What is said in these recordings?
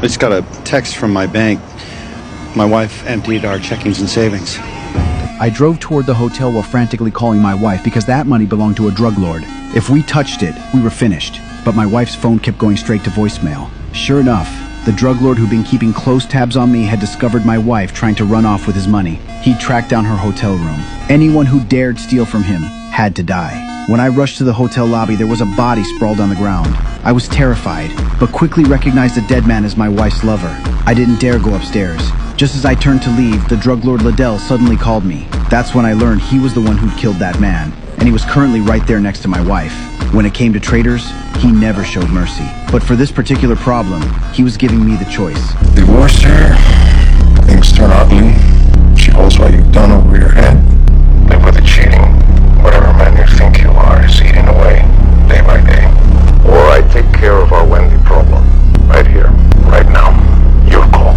I just got a text from my bank. My wife emptied our checkings and savings. I drove toward the hotel while frantically calling my wife because that money belonged to a drug lord. If we touched it, we were finished. But my wife's phone kept going straight to voicemail. Sure enough, the drug lord who'd been keeping close tabs on me had discovered my wife trying to run off with his money. He tracked down her hotel room. Anyone who dared steal from him had to die. When I rushed to the hotel lobby, there was a body sprawled on the ground. I was terrified, but quickly recognized the dead man as my wife's lover. I didn't dare go upstairs. Just as I turned to leave, the drug lord Liddell suddenly called me. That's when I learned he was the one who'd killed that man, and he was currently right there next to my wife. When it came to traitors, he never showed mercy. But for this particular problem, he was giving me the choice. Divorced her, things turn ugly. She holds what you've done over your head. Live with the cheating. Whatever man you think you are is eating away, day by day. Or I take care of our Wendy problem. Right here, right now. Your call.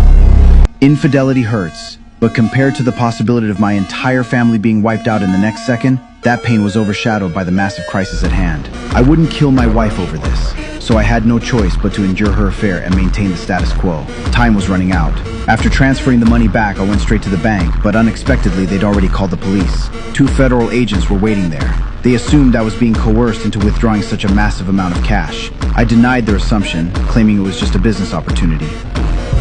Infidelity hurts, but compared to the possibility of my entire family being wiped out in the next second, that pain was overshadowed by the massive crisis at hand. I wouldn't kill my wife over this, so I had no choice but to endure her affair and maintain the status quo. Time was running out. After transferring the money back, I went straight to the bank, but unexpectedly they'd already called the police. 2 federal agents were waiting there. They assumed I was being coerced into withdrawing such a massive amount of cash. I denied their assumption, claiming it was just a business opportunity.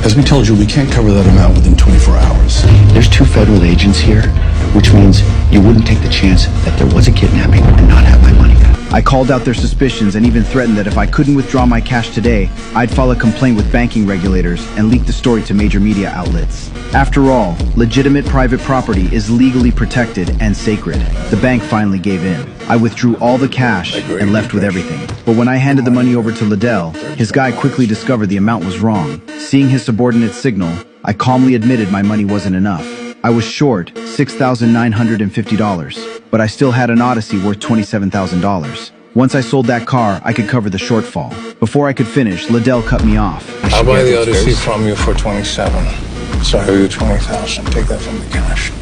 As we told you, we can't cover that amount within 24 hours. There's 2 federal agents here, which means you wouldn't take the chance that there was a kidnapping and not have my money. I called out their suspicions and even threatened that if I couldn't withdraw my cash today, I'd file a complaint with banking regulators and leak the story to major media outlets. After all, legitimate private property is legally protected and sacred. The bank finally gave in. I withdrew all the cash and left with everything. But when I handed the money over to Liddell, his guy quickly discovered the amount was wrong. Seeing his subordinate's signal, I calmly admitted my money wasn't enough. I was short $6,950, but I still had an Odyssey worth $27,000. Once I sold that car, I could cover the shortfall. Before I could finish, Liddell cut me off. I'll buy the Odyssey from you for 27. So I owe you 20,000. Take that from the cash.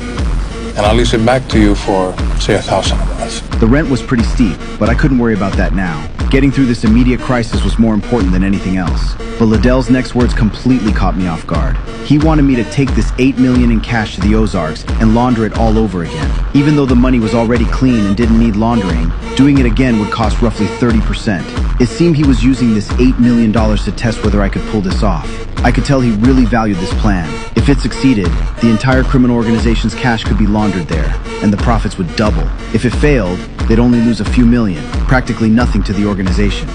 And I'll lease it back to you for, say, 1,000 a month. The rent was pretty steep, but I couldn't worry about that now. Getting through this immediate crisis was more important than anything else. But Liddell's next words completely caught me off guard. He wanted me to take this $8 million in cash to the Ozarks and launder it all over again. Even though the money was already clean and didn't need laundering, doing it again would cost roughly 30%. It seemed he was using this $8 million to test whether I could pull this off. I could tell he really valued this plan. If it succeeded, the entire criminal organization's cash could be laundered there, and the profits would double. If it failed, they'd only lose a few million, practically nothing to the organization.